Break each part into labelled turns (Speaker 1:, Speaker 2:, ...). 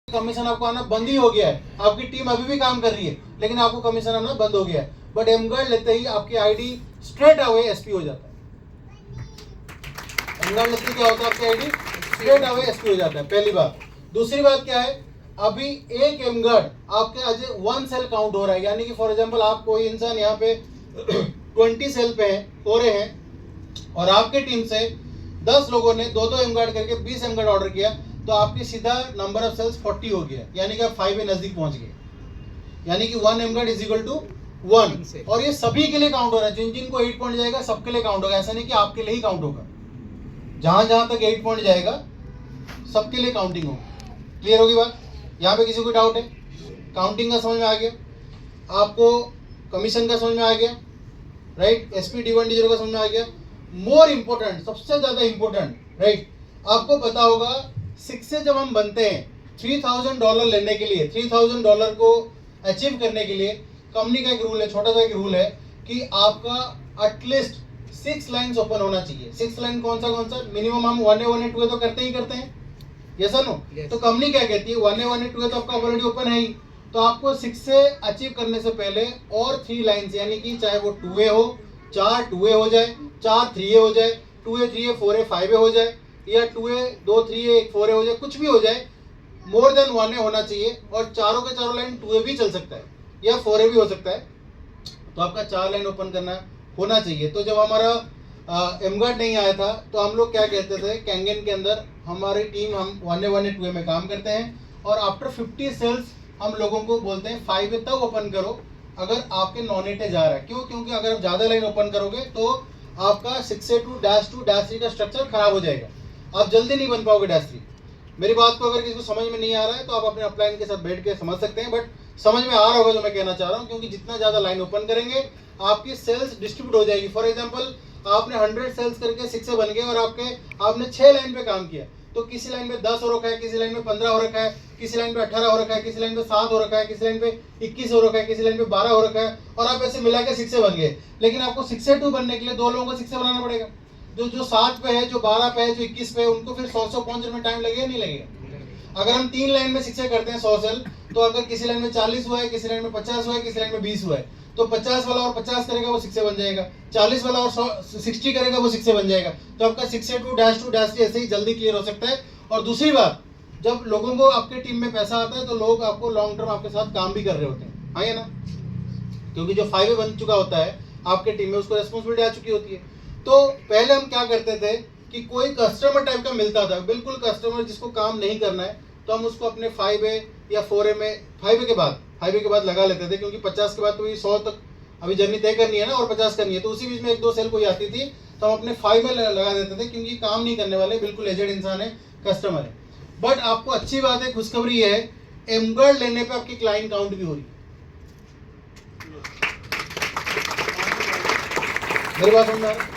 Speaker 1: Commission आपको आना बंद ही हो गया है, आपकी टीम अभी भी काम कर रही है लेकिन आपको कमीशन आना बंद हो गया है। बट एमगार्ड लेते ही आपकी आईडी स्ट्रेट अवे एसपी हो जाता है। एमगार्ड लेते ही क्या होता है, आपकी आईडी स्ट्रेट अवे एसपी हो जाता है, पहली बात। दूसरी बात क्या है, अभी एक एमगार्ड आपके आज 1 सेल काउंट हो रहा है, यानी कि फॉर एग्जांपल आप कोई इंसान यहाँ पे 20 सेल पे हो रहे हैं और आपके टीम से 10 लोगों ने 2-2 एमगार्ड करके 20 एमगार्ड ऑर्डर किया, तो आपकी सीधा नंबर ऑफ सेल्स 40 हो गया, यानी कि आप 5 के नजदीक पहुंच गए, यानी कि 1 एमगार्ड इज इक्वल टू 1। और ये सभी के लिए काउंट हो रहा है, जिन जिन को 8 पॉइंट जाएगा सबके लिए काउंट होगा, ऐसा नहीं कि आपके लिए ही काउंट होगा। जहां जहां तक 8 पॉइंट जाएगा सबके लिए काउंटिंग होगा। क्लियर होगी बात? यहाँ पे किसी को डाउट है? काउंटिंग का समझ में आ गया आपको, कमीशन का समझ में आ गया, राइट, एसपी D1 D0 का समझ में आ गया। मोर इंपोर्टेंट, सबसे ज्यादा इंपोर्टेंट, राइट, आपको पता होगा 6 से जब हम बनते हैं $3000 लेने के लिए, $3000 को अचीव करने के लिए कंपनी का एक रूल है, छोटा सा एक रूल है कि आपका एटलीस्ट 6 लाइन्स ओपन होना चाहिए। 6 लाइन कौन सा मिनिमम हम 1A 1A 2A तो करते ही करते हैं, यस और नो? तो कंपनी क्या कहती है 1A 1A 2A तो आपका ऑलरेडी ओपन है ही, तो आपको 6 से अचीव करने से पहले और 3 लाइन्स, यानी कि चाहे वो 2A हो, 4 2A हो जाए, 4 3A हो जाए, 2A 3A 4A 5A हो जाए, या 2A 2 3A 4A हो जाए, कुछ भी हो जाए, मोर देन 1A होना चाहिए। और चारों के चारों लाइन 2A भी चल सकता है या 4A भी हो सकता है, तो आपका 4 लाइन ओपन करना होना चाहिए। तो जब हमारा एमगार्ड नहीं आया था तो हम लोग क्या कहते थे, कैंगन के अंदर हमारी टीम हम 1A 1A 2A में काम करते हैं और आफ्टर 50 सेल्स हम लोगों को बोलते हैं 5A तब ओपन करो अगर आपके नॉन एटे जा रहा है। क्यों? क्योंकि अगर आप ज़्यादा लाइन ओपन करोगे तो आपका 6A to -2 -3 का स्ट्रक्चर खराब हो जाएगा, आप जल्दी नहीं बन पाओगे -3। मेरी बात को अगर किसी को समझ में नहीं आ रहा है तो आप अपने अपलाइन के साथ बैठ के समझ सकते हैं, बट समझ में आ रहा होगा जो मैं कहना चाह रहा हूँ, क्योंकि जितना ज़्यादा लाइन ओपन करेंगे आपकी सेल्स डिस्ट्रीब्यूट हो जाएगी। फॉर एग्जांपल आपने 100 सेल्स करके 6 से बन गए और आपने 6 लाइन पे काम किया, तो किसी लाइन में 10 हो रखा है, किसी लाइन में 15 हो रखा है, किसी लाइन पे 18 हो रखा है, किसी लाइन पे 7 हो रखा है, किसी लाइन पे 21 हो रखा है, किसी लाइन पे 12 हो रखा है, और आप ऐसे मिला के 6 से बन गए। लेकिन आपको 6 2 बनने के लिए 2 लोगों को 6 से बनाना पड़ेगा, जो 7 पे है, जो 12 पे है, जो 21 पे है, उनको फिर 100 पहुंचने में टाइम लगेगा नहीं लगेगा? अगर हम 3 लाइन में 6 करते हैं 100 सेल, तो अगर किसी लाइन में 40 हुआ है, किसी लाइन में 50 हुआ है, किसी लाइन में 20 हुआ है, तो 50 वाला और 50 करेगा वो 6 से बन जाएगा, 40 वाला और 60 करेगा वो 6 से बन जाएगा। तो आपका 6A to -2 ऐसे ही जल्दी क्लियर हो सकता है। और दूसरी बात, जब लोगों को आपके टीम में पैसा आता है तो लोग आपको लॉन्ग टर्म आपके साथ काम भी कर रहे होते हैं, हाँ या ना? क्योंकि जो 5A बन चुका होता है आपके टीम में, उसको रेस्पॉन्सिबिलिटी आ चुकी होती है। तो पहले हम क्या करते थे कि कोई कस्टमर टाइप का मिलता था, बिल्कुल कस्टमर जिसको काम नहीं करना है, तो हम उसको अपने 5A या 4A में 5A के बाद लगा लेते थे, क्योंकि 50 के बाद तो 100 तक अभी जर्नी तय करनी है ना, और 50 करनी है, तो उसी बीच में 1-2 सेल कोई आती थी तो हम अपने 5 में लगा देते थे, क्योंकि काम नहीं करने वाले, बिल्कुल एजेड इंसान है, कस्टमर है। बट आपको अच्छी बात है, खुशखबरी है, एमगार्ड लेने पे आपकी क्लाइंट काउंट भी हो रही है। मेरी बात समझ में आ रही है?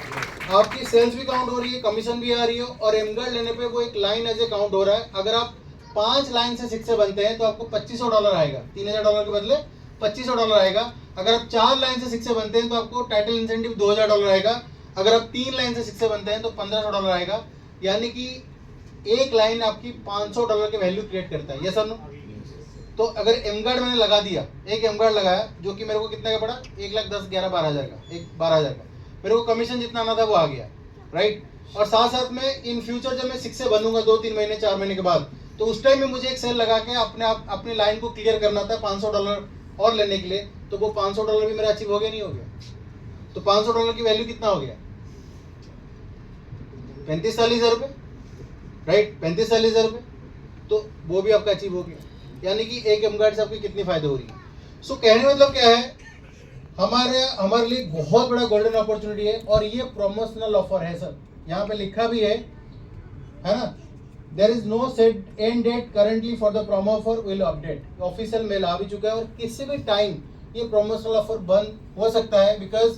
Speaker 1: आपकी सेल्स भी काउंट हो रही है, कमीशन भी आ रही है, और एमगार्ड लेने पे वो एक लाइन एज ए काउंट हो रहा है। अगर आप 5 लाइन से 6 से बनते हैं तो आपको $2500 आएगा, $3000 के बदले $2500 आएगा। अगर आप 4 लाइन से 6 से बनते हैं तो आपको टाइटल इंसेंटिव $2000 आएगा। अगर आप 3 लाइन से 6 से बनते हैं तो $1500 आएगा, यानी कि एक लाइन आपकी $500 की वैल्यू क्रिएट करता है, ये सर नो? तो अगर एमगार्ड मैंने लगा दिया, एक एमगार्ड लगाया जो कि मेरे को कितने का पड़ा, 1,10,11,12,000 का, 12,000 का, मेरे को कमीशन जितना आना था वो आ गया, राइट। और साथ साथ में इन फ्यूचर जब मैं 6 से बनूंगा 2-3 महीने 4 महीने के बाद, तो उस टाइम में मुझे एक सेल लगा के अपनी लाइन को क्लियर करना था $500 और लेने के लिए, तो वो $500 भी मेरा अचीव हो गया नहीं हो गया? तो $500 की वैल्यू कितना हो गया? 35-40 रुपये, राइट, 35-40 रुपये, तो वो भी आपका अचीव हो गया। यानी कि एक एमगार्ड से आपकी कितनी फायदे हो रही है। सो कहने मतलब क्या है, हमारे लिए बहुत बड़ा गोल्डन अपॉर्चुनिटी है, और ये प्रमोशनल ऑफर है सर, यहाँ पे लिखा भी है ना, there is no set end date currently for the promo offer, will update. Official mail आ भी चुका है, और किसी भी टाइम ये प्रमोशनल ऑफर बंद हो सकता है, बिकॉज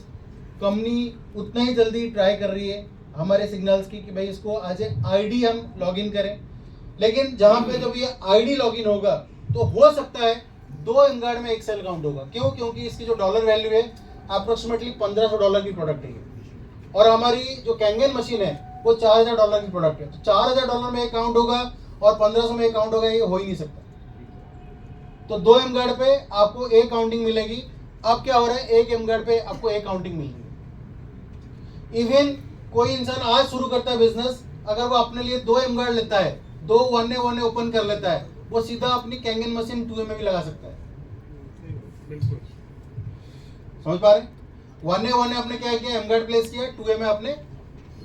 Speaker 1: कंपनी उतना ही जल्दी ट्राई कर रही है हमारे सिग्नल्स की कि भाई इसको आज आईडी हम लॉगिन करें। लेकिन जहाँ पे जब ये आईडी लॉगिन होगा तो हो सकता है 2 एमगार्ड में 1 सेल काउंट होगा। क्यों? क्योंकि इसकी जो डॉलर वैल्यू है अप्रोक्सीमेटली $1500 की प्रोडक्ट है, और हमारी जो कैंगन मशीन है वो $4000 की प्रोडक्ट है। तो $4000 में एक काउंट होगा और 1500 में एक काउंट होगा, ये हो ही नहीं सकता। तो 2 एम गार्ड पे आपको एक काउंटिंग मिलेगी। अब क्या हो रहा है, 1 एम गार्ड पे आपको एक काउंटिंग मिल रही है। इवन कोई इंसान आज शुरू करता है बिजनेस, अगर वो अपने लिए 2 एम गार्ड लेता है, 2 1 A ओपन कर लेता है, वो सीधा अपनी कैंगन मशीन 2A में भी लगा सकता है। समझ पा रहे? 1A आपने क्या किया, एम गार्ड प्लेस किया, 2A में आपने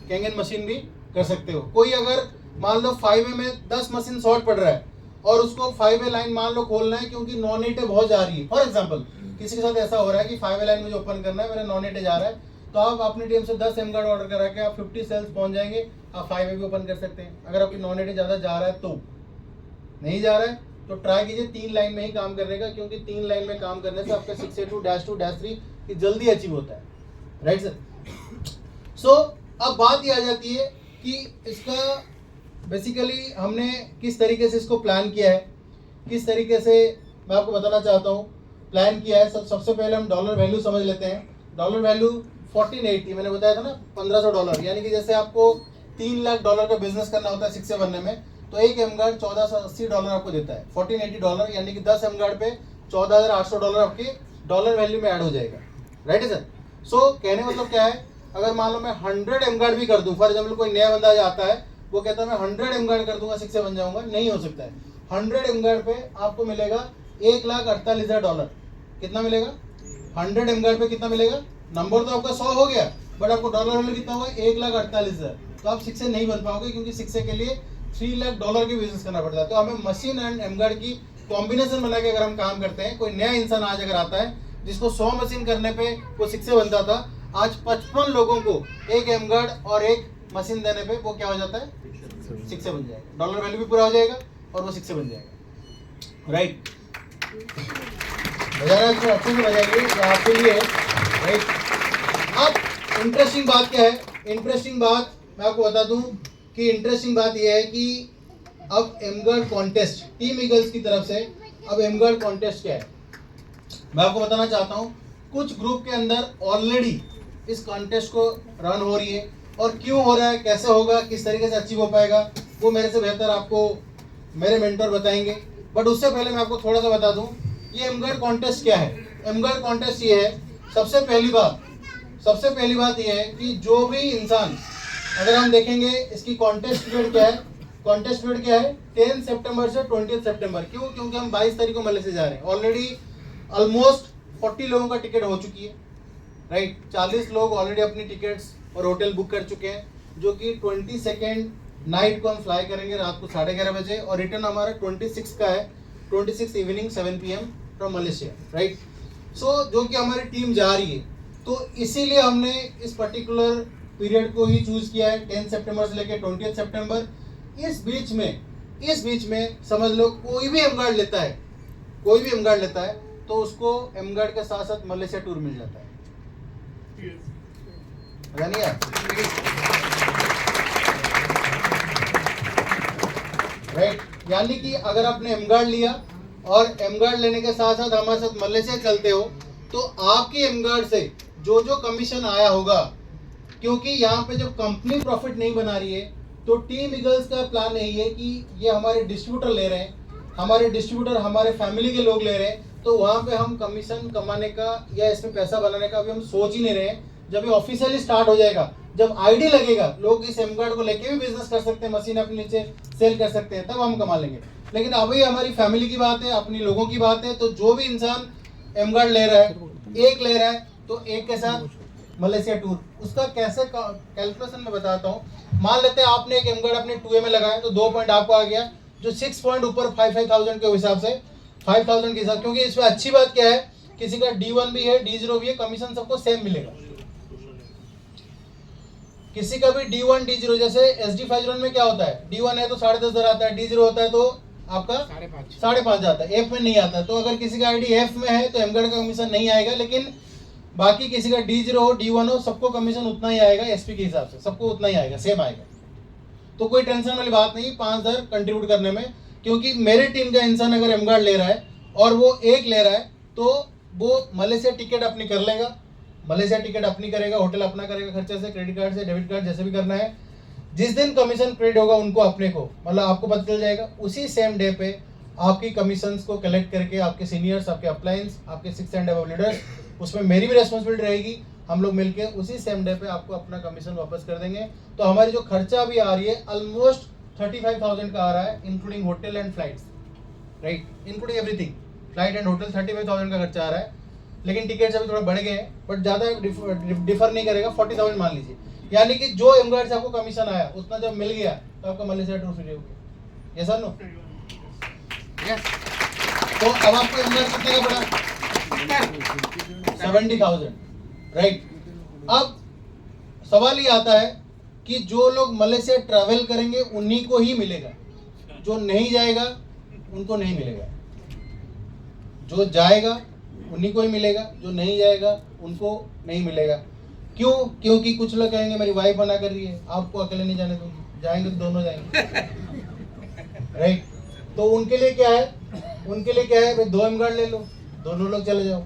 Speaker 1: कैंगन मशीन भी कर सकते हो। कोई अगर मान लो 5A में 10 मशीन शॉर्ट पड़ रहा है और उसको 5A लाइन मान लो खोलना है क्योंकि नॉन 8A बहुत जा रही है। फॉर एग्जांपल किसी के साथ ऐसा हो रहा है कि 5A लाइन मुझे ओपन करना है, मेरा नॉन 8A जा रहा है, तो आप अपनी टीम से 10 एम गार्ड ऑर्डर करा के आप 50 सेल्स पहुंच जाएंगे, आप 5A भी ओपन कर सकते हैं। अगर आपकी नॉन 8A ज़्यादा जा रहा है तो, नहीं जा रहा है तो ट्राई कीजिए 3 लाइन में ही काम करने का, क्योंकि 3 लाइन में काम करने से आपका 6A2-2-3 की जल्दी अचीव होता है। Right sir? सो अब बात ये आ जाती है कि इसका बेसिकली हमने किस तरीके से इसको प्लान किया है, किस तरीके से मैं आपको बताना चाहता हूँ प्लान किया है। सबसे पहले हम डॉलर वैल्यू समझ लेते हैं। डॉलर वैल्यू 1480 मैंने बताया था ना, $1500, यानी कि जैसे आपको $3 लाख का बिजनेस करना होता है 6A बनने में, तो एक एम गार्ड $1480 आपको देता है, $1480, यानी कि 10 एम गार्ड पे $14,800 आपके डॉलर वैल्यू में ऐड हो जाएगा। राइट है सर? सो कहने मतलब क्या है, अगर मान लो मैं 100 एम गार्ड भी कर दूं, फॉर एग्जाम्पल कोई नया बंदा आता है वो कहता है मैं 100 एम गार्ड कर दूंगा 6A बन जाऊंगा, नहीं हो सकता है। 100 एम गार्ड पे आपको मिलेगा $1,48,000। कितना मिलेगा? 100 एम गार्ड पे कितना मिलेगा? नंबर तो आपका 100 हो गया, बट आपको डॉलर वैल्यू कितना हुआ? $1,48,000। तो आप 6A नहीं बन पाओगे, क्योंकि 6A के लिए $3 लाख की बिजनेस करना पड़ता है। तो हमें मशीन एंड एम गार्ड की कॉम्बिनेशन बना के अगर हम काम करते हैं, कोई नया इंसान आज अगर आता है जिसको 100 मशीन करने पे वो 6A बनता था, आज 55 लोगों को एक एम गार्ड और एक मशीन देने पे वो क्या हो जाता है? 6A बन जाएगा। डॉलर वैल्यू भी पूरा हो जाएगा और वो 6A बन जाएगा। राइट? बजाना इसको अच्छे से बजाइए, तो आपके लिए राइट। अब इंटरेस्टिंग बात क्या है? इंटरेस्टिंग बात मैं आपको बता दूं कि इंटरेस्टिंग बात यह है कि अब M guard contest team eagles की तरफ से, अब एम गार्ड कॉन्टेस्ट क्या है मैं आपको बताना चाहता हूं। कुछ ग्रुप के अंदर ऑलरेडी इस कॉन्टेस्ट को रन हो रही है, और क्यों हो रहा है, कैसे होगा, किस तरीके से अचीव हो पाएगा, वो मेरे से बेहतर आपको मेरे मेंटर बताएंगे। बट उससे पहले मैं आपको थोड़ा सा बता दूं ये एम गार्ड कॉन्टेस्ट क्या है। एम गार्ड कॉन्टेस्ट ये है, सबसे पहली बात ये है कि जो भी इंसान, अगर हम देखेंगे इसकी कॉन्टेस्ट पीरियड क्या है, कॉन्टेस्ट पीरियड क्या है? 10 सितंबर से 20 सितंबर। क्यों? क्योंकि हम 22 तारीख को मलेशिया जा रहे हैं। ऑलरेडी ऑलमोस्ट 40 लोगों का टिकट हो चुकी है। राइट? 40 लोग ऑलरेडी अपनी टिकट्स और होटल बुक कर चुके हैं, जो कि 22 नाइट को हम फ्लाई करेंगे रात को 11:30 बजे, और रिटर्न हमारा 26 का है, 26 evening 7 PM from Malaysia. Right? So जो कि हमारी टीम जा रही है, तो इसीलिए हमने इस पर्टिकुलर पीरियड को ही चूज किया है, 10 सितंबर से लेकर 20 सितंबर। इस बीच में समझ लो कोई भी एम गार्ड लेता है, तो उसको एम गार्ड के साथ साथ मलेशिया टूर मिल जाता है। नहीं यार? राइट? यानी कि अगर आपने एम गार्ड लिया और एम गार्ड लेने के साथ साथ हमारे साथ मलेशिया चलते हो, तो आपकी एम गार्ड से जो जो कमीशन आया होगा, क्योंकि यहाँ पे जब कंपनी प्रॉफिट नहीं बना रही है, तो टीम ईगल्स का प्लान यही है कि ये हमारे डिस्ट्रीब्यूटर ले रहे हैं, हमारे फैमिली के लोग ले रहे हैं, तो वहाँ पे हम कमीशन कमाने का या इसमें पैसा बनाने का अभी हम सोच ही नहीं रहे हैं। जब ये ऑफिशियली स्टार्ट हो जाएगा, जब आईडी लगेगा, लोग इस एम गार्ड को लेके भी बिजनेस कर सकते हैं, मशीन अपने नीचे सेल कर सकते हैं, तब हम कमा लेंगे। लेकिन अभी हमारी फैमिली की बात है, अपनी लोगों की बात है, तो जो भी इंसान एम गार्ड ले रहा है, तो एक के साथ मलेशिया टूर, उसका कैसे कैलकुलेशन में बताता हूँ। मान लेते हैं आपने एक एम गार्ड अपने 2A में लगाया, तो 2 पॉइंट आपको आ गया, जो 6 पॉइंट ऊपर 5,000 के हिसाब से 5,000 के हिसाब, क्योंकि इसमें अच्छी बात क्या है, किसी का D1 भी है, D0 भी है, कमीशन सबको सेम मिलेगा। किसी का भी D1 D0, जैसे SD5 में क्या होता है, D1 है तो 10,500 आता है, D0 होता है तो आपका 5.5 जाता है, F में नहीं आता। तो अगर किसी का आईडी F में है तो एम गार्ड का कमीशन नहीं आएगा, लेकिन बाकी किसी का D0 हो D1 हो, सबको कमीशन उतना ही आएगा, SP के हिसाब से सबको उतना ही आएगा, सेम आएगा। तो कोई टेंशन वाली बात नहीं 5,000 कंट्रीब्यूट करने में, क्योंकि मेरे टीम का इंसान अगर एम गार्ड ले रहा है और वो एक ले रहा है, तो वो मलेशिया टिकट अपनी कर लेगा, मलेशिया टिकट अपनी करेगा, होटल अपना करेगा खर्चे से, क्रेडिट कार्ड से, डेबिट कार्ड जैसे भी करना है। जिस दिन कमीशन क्रेडिट होगा उनको अपने को, मतलब आपको पता चल जाएगा, उसी सेम डे पे आपकी कमीशंस को कलेक्ट करके आपके सीनियर्स, आपके अपलाइंस, आपके 6 एंड अबव लीडर्स, उसमें मेरी भी रेस्पॉन्सिबिलिटी रहेगी। हम लोग मिलके उसी सेम डे पे आपको अपना कमीशन वापस कर देंगे। तो हमारी जो खर्चा अभी आ रही है ऑलमोस्ट 35,000 का आ रहा है, including hotel and flights, right, including everything, flight and hotel 35,000 का खर्चा आ रहा है। लेकिन टिकट्स अभी थोड़ा बढ़ गए हैं, बट ज़्यादा डिफर नहीं करेगा, 40,000 मान लीजिए। यानी कि जो एमगार्ड से आपको कमीशन आया उतना जब मिल गया तो आपका मलेशिया टूर फ्री हो गया। Yes sir no? यस। तो अब आपको एमगार्ड कितने का पड़ा? 70,000, राइट। अब सवाल ये आता है कि जो लोग मलेशिया ट्रैवल करेंगे उन्हीं को ही मिलेगा, जो नहीं जाएगा उनको नहीं मिलेगा। जो जाएगा उन्हीं को ही मिलेगा, जो नहीं जाएगा उनको नहीं मिलेगा। क्यों? क्योंकि कुछ लोग कहेंगे मेरी वाइफ मना कर रही है, आपको अकेले नहीं जाने दूंगी, जाएंगे तो दोनों जाएंगे, राइट। तो उनके लिए क्या है? उनके लिए क्या है भाई, 2 एमगार्ड ले लो, दोनों लोग चले जाओ।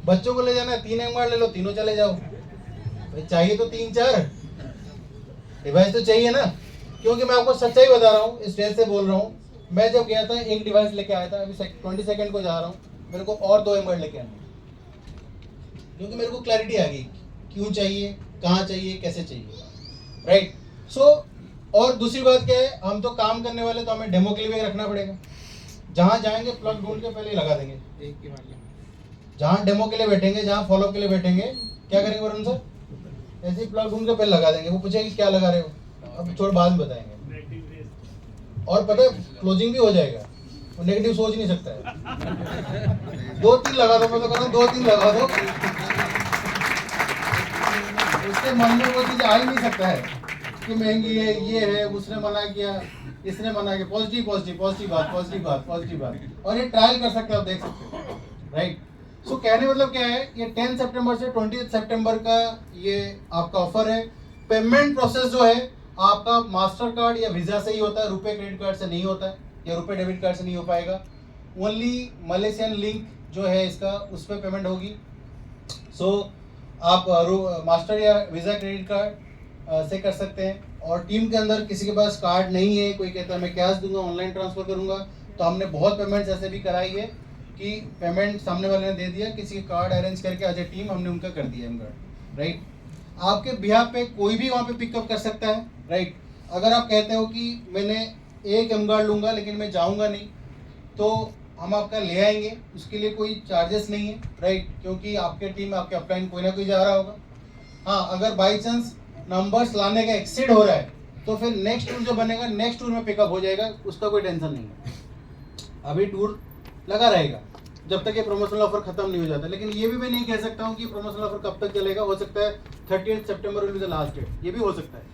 Speaker 1: बच्चों को ले जाना है, 3 एमगार्ड ले लो, तीनों चले जाओ। भाई चाहिए तो 3-4 डिवाइस तो चाहिए ना। क्योंकि मैं आपको सच्चाई बता रहा हूँ, स्टेज से बोल रहा हूँ। मैं जब गया था एक डिवाइस लेके आया था, अभी 20 सेकंड को जा रहा हूँ, मेरे को और 2 एमगार्ड लेके आना, क्योंकि मेरे को क्लैरिटी आ गई क्यों चाहिए, कहाँ चाहिए, कैसे चाहिए, राइट। सो और दूसरी बात क्या है, हम तो काम करने वाले, तो हमें डेमो के लिए भी रखना पड़ेगा। जहाँ जाएंगे प्लग ढूंढ के पहले ही लगा देंगे। जहाँ डेमो के लिए बैठेंगे, जहाँ फॉलो के लिए बैठेंगे, क्या करेंगे वरुण सर? ऐसे ही प्लग ढूंढ के पहले लगा देंगे। वो पूछेगा क्या लगा रहे हो, अब थोड़ा बाद में बताएंगे। और पता है क्लोजिंग भी हो जाएगा, वो नेगेटिव सोच नहीं सकता है। 2-3 लगा दो, मैं तो कहता हूँ 2-3 लगा दो, उसके मन में वो चीज आ ही नहीं सकता है कि महंगी है, ये है, उसने मना किया, इसने मना किया। पॉजिटिव पॉजिटिव पॉजिटिव बात, पॉजिटिव बात, पॉजिटिव बात। और ये ट्रायल कर सकते हो, आप देख सकते हो, राइट। सो कहने मतलब क्या है, ये 10 सितंबर से 20 सितंबर का ये आपका ऑफर है। पेमेंट प्रोसेस जो है आपका मास्टर कार्ड या वीजा से ही होता है, रुपए क्रेडिट कार्ड से नहीं होता है, या रुपए डेबिट कार्ड से नहीं हो पाएगा। ओनली मलेशियन लिंक जो है इसका, उस पर पेमेंट होगी। सो आप मास्टर या वीजा क्रेडिट कार्ड से कर सकते हैं। और टीम के अंदर किसी के पास कार्ड नहीं है, कोई कहता है मैं कैश दूंगा, ऑनलाइन ट्रांसफर करूंगा, तो हमने बहुत पेमेंट्स ऐसे भी कराई है कि पेमेंट सामने वाले ने दे दिया, किसी के कार्ड अरेंज करके एज ए टीम हमने उनका कर दिया एमगार्ड, राइट। आपके बिहाफ पे कोई भी वहाँ पे पिकअप कर सकता है, राइट। अगर आप कहते हो कि मैंने एक एमगार्ड लूँगा लेकिन मैं जाऊँगा नहीं, तो हम आपका ले आएंगे, उसके लिए कोई चार्जेस नहीं है, राइट। क्योंकि आपके टीम, आपके अपलाइन कोई ना कोई जा रहा होगा। हाँ, अगर बाई चांस नंबर्स लाने का एक्सीड हो रहा है तो फिर नेक्स्ट टूर जो बनेगा, नेक्स्ट टूर में पिकअप हो जाएगा, उसका कोई टेंशन नहीं है। अभी टूर लगा रहेगा जब तक ये प्रमोशनल ऑफर खत्म नहीं हो जाता। लेकिन ये भी मैं नहीं कह सकता हूँ कि प्रमोशनल ऑफर कब तक चलेगा। हो सकता है 30 सितंबर will be the last date, ये भी हो सकता है,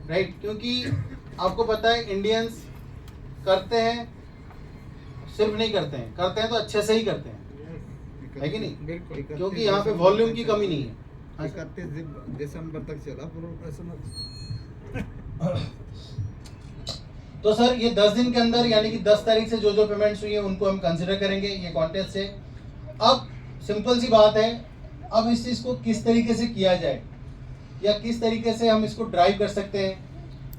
Speaker 1: राइट। क्योंकि आपको पता है इंडियंस करते हैं, सिर्फ नहीं करते हैं, करते हैं तो अच्छे से ही करते हैं, है कि नहीं?
Speaker 2: बिल्कुल,
Speaker 1: क्योंकि यहाँ पे वॉल्यूम की कमी नहीं है।
Speaker 2: 31 दिसंबर तक चला प्रोमोशन।
Speaker 1: तो सर ये 10 दिन के अंदर, यानी कि 10 तारीख से जो जो पेमेंट्स हुई है उनको हम कंसिडर करेंगे ये कॉन्टेस्ट से। अब सिंपल सी बात है, अब इस चीज़ को किस तरीके से किया जाए, या किस तरीके से हम इसको ड्राइव कर सकते हैं,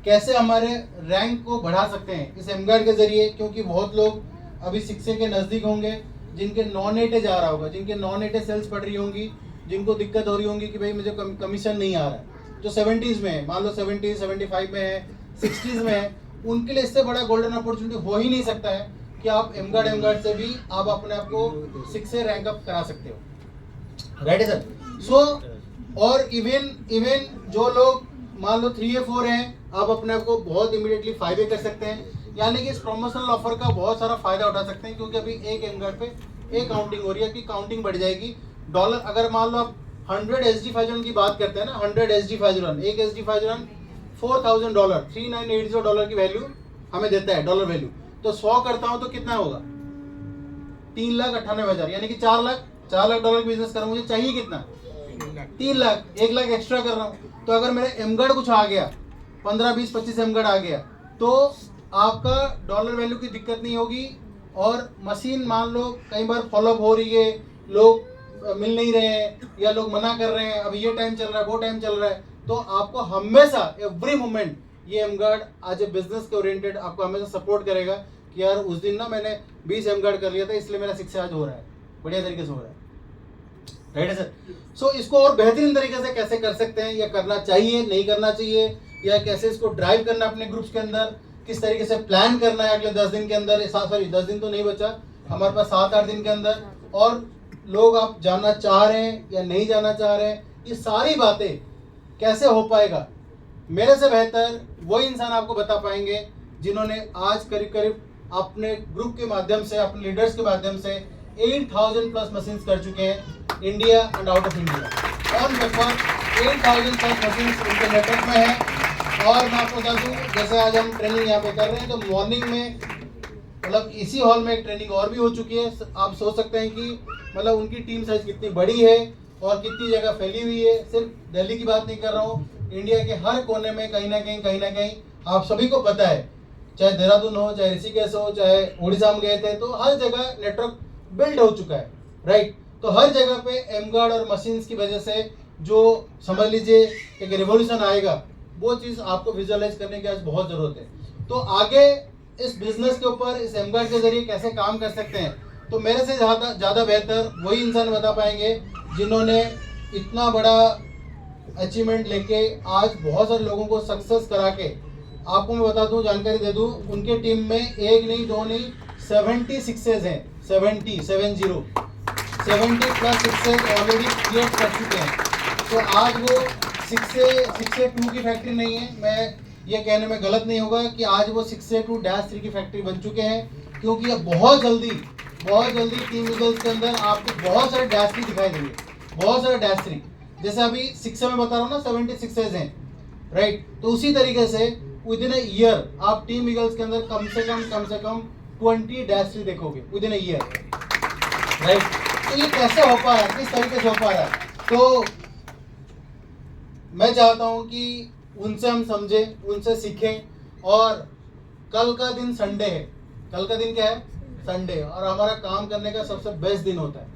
Speaker 1: कैसे हमारे रैंक को बढ़ा सकते हैं इस एमगार्ड के जरिए। क्योंकि बहुत लोग अभी 6 के नज़दीक होंगे जिनके नॉन एटे जा रहा होगा, जिनके नॉन एटे सेल्स बढ़ रही होंगी, जिनको दिक्कत हो रही होंगी कि भाई मुझे कमीशन नहीं आ रहा है, जो 70s में है, मान लो 70, 75 में है, 60s में है, उनके लिए इससे बड़ा गोल्डन अपॉर्चुनिटी हो ही नहीं सकता है कि आप एमगार्ड से भी आप अपने आप को 6 से रैंक अप करा सकते हो, राइट है सर। सो और इवन जो लोग मान लो 3 या 4 हैं, आप अपने आप को बहुत इमीडिएटली 5 कर सकते हैं। यानी कि इस प्रमोशनल ऑफर का बहुत सारा फायदा उठा सकते हैं, क्योंकि अभी एक एमगार्ड पे एक काउंटिंग हो रही है कि काउंटिंग बढ़ जाएगी। डॉलर अगर मान लो आप 100 SD फाइजरन की बात करते हैं ना, 100 SD फाइजरन, एक SD फाइजरन $4,000, $3980 की वैल्यू हमें देता है, डॉलर वैल्यू। तो 100 करता हूं तो कितना होगा? 3,98,000, यानी कि 4 लाख डॉलर की बिजनेस कर रहा हूं, मुझे चाहिए कितना? 3 लाख, 1 लाख एक्स्ट्रा कर रहा हूं। तो अगर मेरा एमगार्ड कुछ आ गया, 15, 20, 25 एमगार्ड आ गया, तो आपका डॉलर वैल्यू की दिक्कत नहीं होगी। और मशीन मान लो कई बार फॉलोअप हो रही है, लोग मिल नहीं रहे हैं, या लोग मना कर रहे हैं, अभी ये टाइम चल रहा है, वो टाइम चल रहा है, तो आपको हमेशा एवरी मोमेंट ये एमगार्ड एज ए बिजनेस के ओरिएंटेड आपको हमेशा सपोर्ट करेगा कि यार उस दिन ना मैंने 20 एम गार्ड कर लिया था, इसलिए मेरा 6 आज हो रहा है, बढ़िया तरीके से हो रहा है, राइट है सर। सो इसको और बेहतरीन तरीके से कैसे कर सकते हैं, या करना चाहिए नहीं करना चाहिए, या कैसे इसको ड्राइव करना अपने ग्रुप्स के अंदर, किस तरीके से प्लान करना है अगले 10 दिन के अंदर, सॉरी 10 दिन तो नहीं बचा हमारे पास, 7-8 दिन के अंदर, और लोग आप जानना चाह रहे हैं या नहीं जाना चाह रहे हैं, ये सारी बातें कैसे हो पाएगा, मेरे से बेहतर वही इंसान आपको बता पाएंगे जिन्होंने आज करीब करीब अपने ग्रुप के माध्यम से, अपने लीडर्स के माध्यम से 8000 प्लस मशीन्स कर चुके हैं India and out of India. On paper 8000 plus machines उनके नेटवर्क में है। और मैं आपको बता दूँ, जैसे आज हम ट्रेनिंग यहाँ पे कर रहे हैं, तो मॉर्निंग में मतलब इसी हॉल में एक ट्रेनिंग और भी हो चुकी है। आप सोच सकते हैं कि मतलब उनकी टीम साइज कितनी बड़ी है और कितनी जगह फैली हुई है। सिर्फ दिल्ली की बात नहीं कर रहा हूँ, इंडिया के हर कोने में कहीं ना कहीं आप सभी को पता है, चाहे देहरादून हो, चाहे ऋषिकेश हो, चाहे उड़ीसा में गए थे, तो हर जगह नेटवर्क बिल्ड हो चुका है, राइट। तो हर जगह पे एम गार्ड और मशीन्स की वजह से जो समझ लीजिए एक रिवॉल्यूशन आएगा, वो चीज़ आपको विजुअलाइज करने की आज बहुत ज़रूरत है। तो आगे इस बिजनेस के ऊपर इस एम गार्ड के जरिए कैसे काम कर सकते हैं, तो मेरे से ज़्यादा बेहतर वही इंसान बता पाएंगे जिन्होंने इतना बड़ा अचीवमेंट लेके आज बहुत सारे लोगों को सक्सेस करा के, आपको मैं बता दूं, जानकारी दे दूं, उनके टीम में एक नहीं दो नहीं 70 सिक्सेज हैं, 70 प्लस सिक्सेज ऑलरेडी क्रिएट कर चुके हैं। तो आज वो 6 से 2 की फैक्ट्री नहीं है, मैं ये कहने में गलत नहीं होगा कि आज वो 6 से 2-3 की फैक्ट्री बन चुके हैं, क्योंकि अब बहुत जल्दी टीम ईगल्स के अंदर आपको बहुत सारे डैश 3 दिखाई देंगे, बहुत सारे डैश 3। जैसे अभी 6 में बता रहा हूँ ना, 76 हैं, राइट। तो उसी तरीके से विद इन अ ईयर आप टीम ईगल्स के अंदर कम से कम 20 डैश 3 देखोगे with in a year, right. तो ये कैसे हो पा रहा है, किस तरीके से हो पा रहा है, तो मैं चाहता हूँ कि उनसे हम समझें, उनसे सीखें। और कल का दिन संडे है, कल का दिन क्या है, संडे, और हमारा काम करने का सबसे बेस्ट दिन होता है।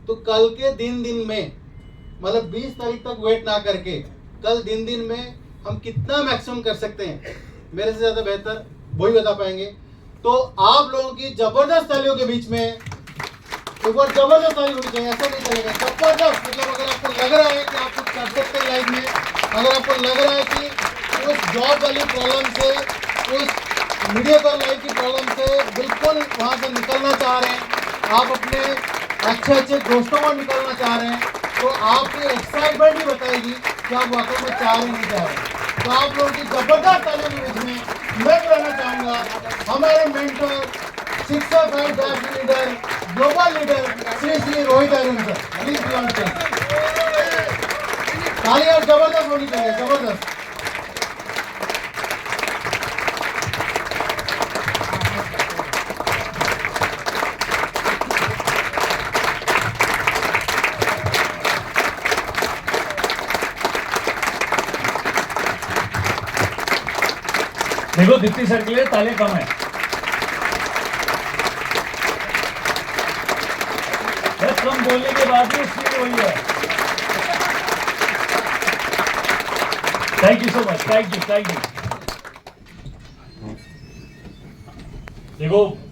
Speaker 1: तो कल के दिन में मतलब 20 तारीख तक वेट ना करके कल दिन में हम कितना मैक्सिमम कर सकते हैं, मेरे से ज़्यादा बेहतर वही बता पाएंगे। तो आप लोगों की जबरदस्त तालियों के बीच में एक बार जबरदस्त ताली होनी चाहिए, ऐसा नहीं चलेगा, जबरदस्त। मतलब अगर आपको लग रहा है कि आप कुछ कर सकते हैं लाइफ में, अगर आपको लग रहा है कि उस जॉब वाली प्रॉब्लम से, उस मीडिएबल लाइफ की प्रॉब्लम से बिल्कुल वहाँ से निकलना चाह रहे हैं, आप अपने अच्छे दोस्तों को निकलना चाह रहे हैं, तो आपकी एक्साइटमेंट ही बताएगी कि आप वाकई में चाह रहे नहीं चाह रहे। तो आप लोगों की जबरदस्त तालियों के बीच में मैं कहना चाहूँगा हमारे mentor 65 dash leader, global leader Shri Rohit Aryan sir, please beyond sir. तालियां जबरदस्त होनी चाहिए, जबरदस्त।
Speaker 3: देखो दीप्ति सर के लिए ताले कम है, बस कम बोलने के बाद भी उसकी वही है। Thank you so much, thank you. देखो